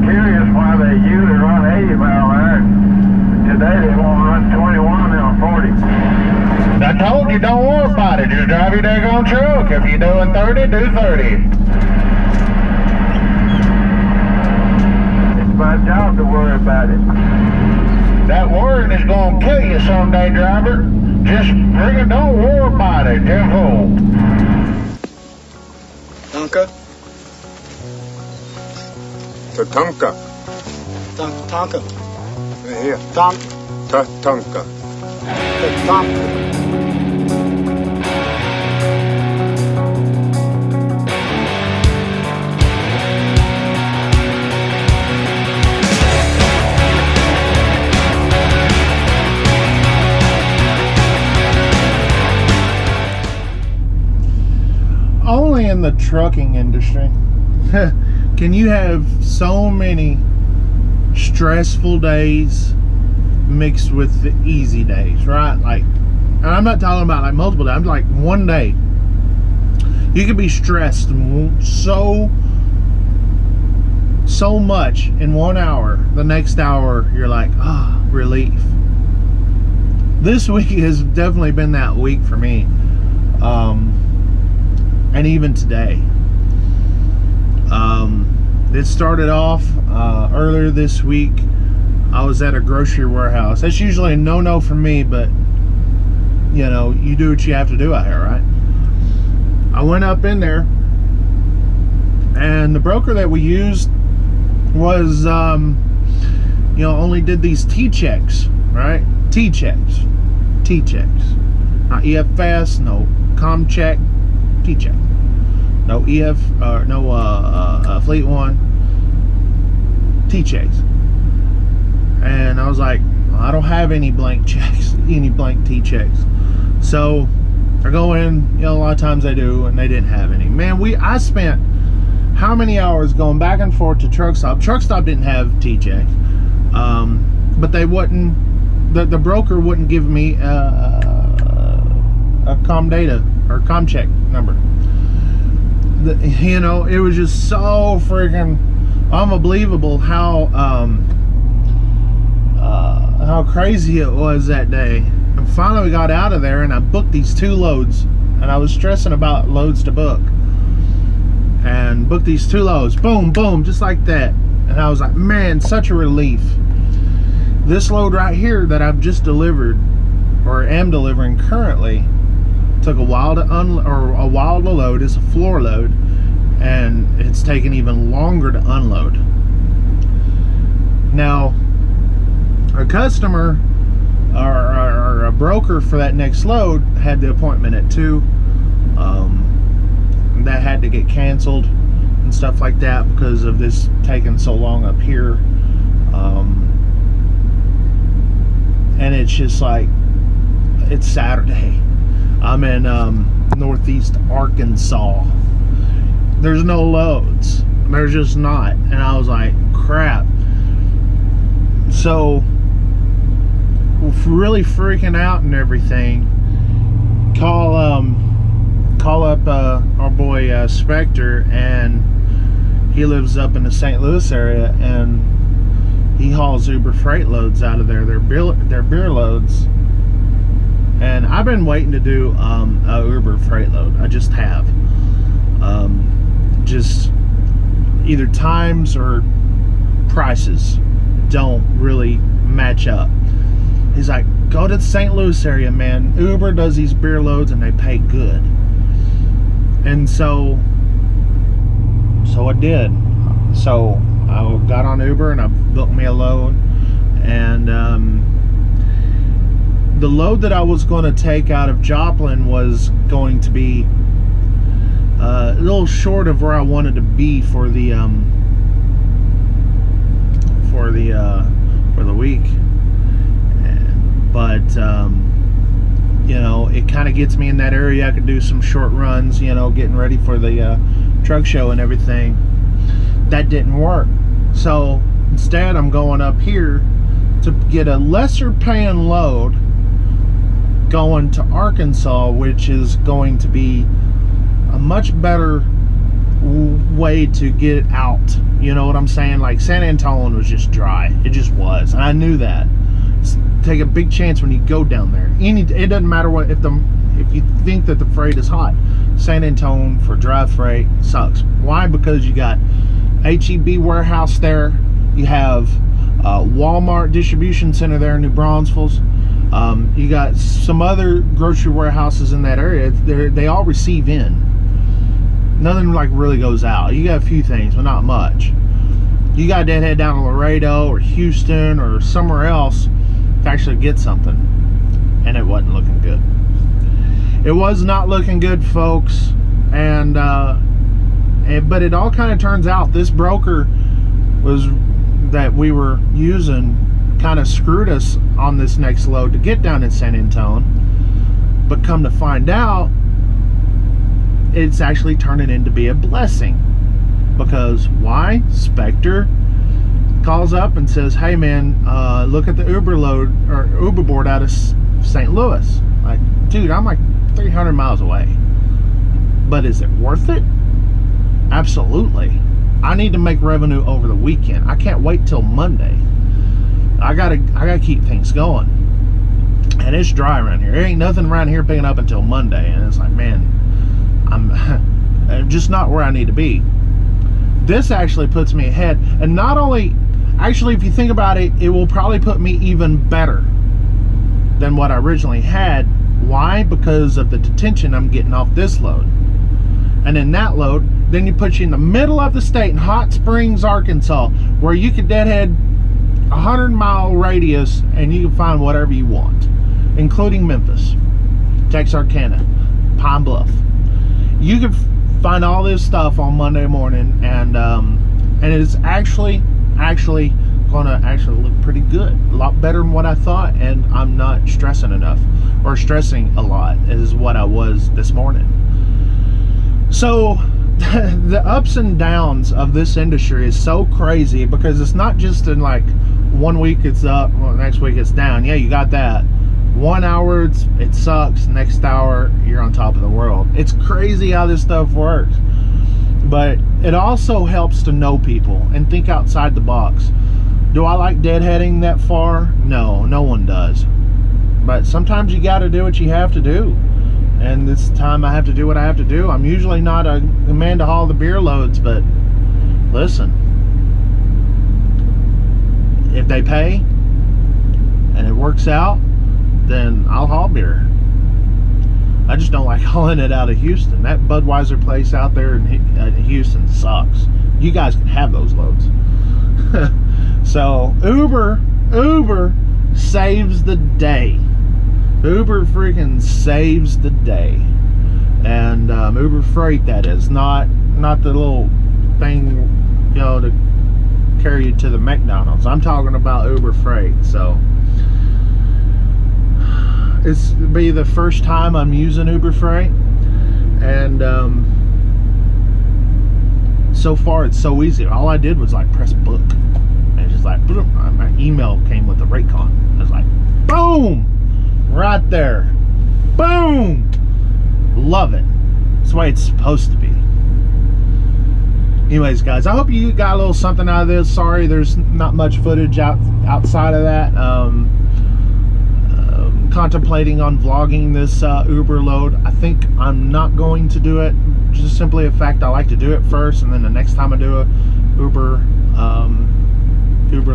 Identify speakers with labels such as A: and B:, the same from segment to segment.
A: curious why they usually run 80 mile an hour. Today they won't run 21 and 40.
B: I told you, don't worry about it. Just drive your daggone truck. If you're doing 30, do 30.
A: It's my job to worry about it.
B: That worrying is going to kill you someday, driver. Just friggin' don't worry about it. Just hold.
C: Tonka?
D: Tatanka.
C: Tonka.
D: Here.
C: Tonka.
D: Tatanka.
C: Tonka.
E: Only in the trucking industry can you have so many stressful days mixed with the easy days, right? Like, and I'm not talking about like multiple days. I'm like one day you could be stressed so much in 1 hour. The next hour you're like, relief. This week has definitely been that week for me. And even today, it started off earlier this week. I was at a grocery warehouse. That's usually a no-no for me, but you know, you do what you have to do out here, right? I went up in there, and the broker that we used was, you know, only did these T-checks, right? T-checks, not EFS, no ComCheck. T-check, no EF, no Fleet One, T-checks. And I was like, well, I don't have any blank checks, any blank T-checks. So I go in, you know, a lot of times I do, and they didn't have any. Man, I spent how many hours going back and forth to truck stop. Truck stop didn't have T-checks, but they wouldn't. The broker wouldn't give me a ComData or ComCheck number. You know, it was just so freaking unbelievable how crazy it was that day. And finally we got out of there, and I booked these 2 loads, and I was stressing about loads to book, and booked these 2 loads, boom boom, just like that. And I was like, man, such a relief. This load right here that I've just delivered, or am delivering currently, took a while to load. It's a floor load, and it's taken even longer to unload. Now, a customer or a broker for that next load had the appointment at 2. That had to get canceled and stuff like that because of this taking so long up here. And it's just like, it's Saturday. I'm in northeast Arkansas. There's no loads. There's just not. And I was like, crap. So, really freaking out and everything. Call up our boy Spectre, and he lives up in the St. Louis area, and he hauls Uber freight loads out of there. They're beer loads. And I've been waiting to do a Uber freight load. I just have. Just either times or prices don't really match up. He's like, go to the St. Louis area, man. Uber does these beer loads and they pay good. And so I did. So I got on Uber and I booked me a load. And the load that I was going to take out of Joplin was going to be a little short of where I wanted to be for the week, but you know, it kind of gets me in that area. I could do some short runs, you know, getting ready for the truck show and everything. That didn't work, so instead I'm going up here to get a lesser paying load going to Arkansas, which is going to be a much better way to get out You know what I'm saying? Like San Antonio was just dry. It just was, and I knew that. Take a big chance when you go down there. It doesn't matter what if you think that the freight is hot. San Antonio for dry freight sucks. Why? Because you got HEB warehouse there. You have Walmart distribution center there in New Braunfels. You got some other grocery warehouses in that area. They all receive in. Nothing like really goes out. You got a few things, but not much. You got to deadhead down to Laredo or Houston or somewhere else to actually get something, and it wasn't looking good. It was not looking good, folks, and but it all kind of turns out this broker that we were using kind of screwed us on this next load to get down in San Antonio, but come to find out, it's actually turning into be a blessing. Because why? Spectre calls up and says, hey man, look at the Uber load or Uber board out of St. Louis. Like, dude, I'm like 300 miles away, but is it worth it? Absolutely. I need to make revenue over the weekend. I can't wait till Monday. I gotta keep things going, and it's dry around here. There ain't nothing around here picking up until Monday, and it's like, man, I'm just not where I need to be. This actually puts me ahead, and not only, actually, if you think about it, it will probably put me even better than what I originally had. Why? Because of the detention I'm getting off this load. And in that load, then you put you in the middle of the state in Hot Springs, Arkansas, where you could deadhead 100-mile radius and you can find whatever you want, including Memphis, Texarkana, Pine Bluff. You can find all this stuff on Monday morning, and it's actually gonna actually look pretty good, a lot better than what I thought, and I'm not stressing enough, or stressing a lot is what I was this morning. So the ups and downs of this industry is so crazy, because it's not just in like 1 week it's up, well, next week it's down. Yeah, you got that. 1 hour it sucks, next hour you're on top of the world. It's crazy how this stuff works, but it also helps to know people and think outside the box. Do I like deadheading that far? No, no one does, but sometimes you got to do what you have to do, and this time I have to do what I have to do. I'm usually not a man to haul the beer loads, but listen, if they pay and it works out, then I'll haul beer. I just don't like hauling it out of Houston. That Budweiser place out there in Houston sucks. You guys can have those loads. So Uber saves the day. Uber freaking saves the day. And Uber Freight, that is, not the little thing, you know, to carry you to the McDonald's. I'm talking about Uber Freight. So it's be the first time I'm using Uber Freight, and so far it's so easy. All I did was like press book, and it's just like boom, my email came with the Raycon. I was like, boom, right there, boom. Love it. That's the way it's supposed to be. Anyways, guys, I hope you got a little something out of this. Sorry there's not much footage outside of that. Contemplating on vlogging this Uber load. I think I'm not going to do it, just simply a fact I like to do it first, and then the next time I do a Uber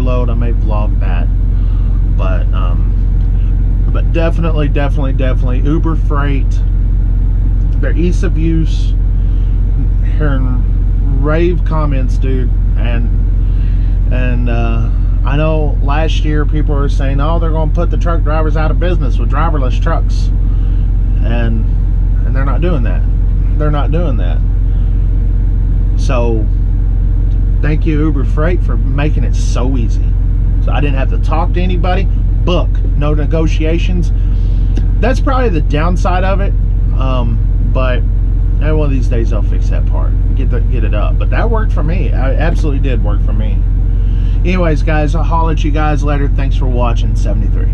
E: load, I may vlog that. But definitely Uber Freight, their ease of use, hearing rave comments, dude, and I know last year people were saying, oh, they're going to put the truck drivers out of business with driverless trucks, and they're not doing that. They're not doing that. So thank you, Uber Freight, for making it so easy. So I didn't have to talk to anybody, book, no negotiations. That's probably the downside of it, but one of these days I'll fix that part, get it up. But that worked for me. It absolutely did work for me. Anyways, guys, I'll holler at you guys later. Thanks for watching. 73.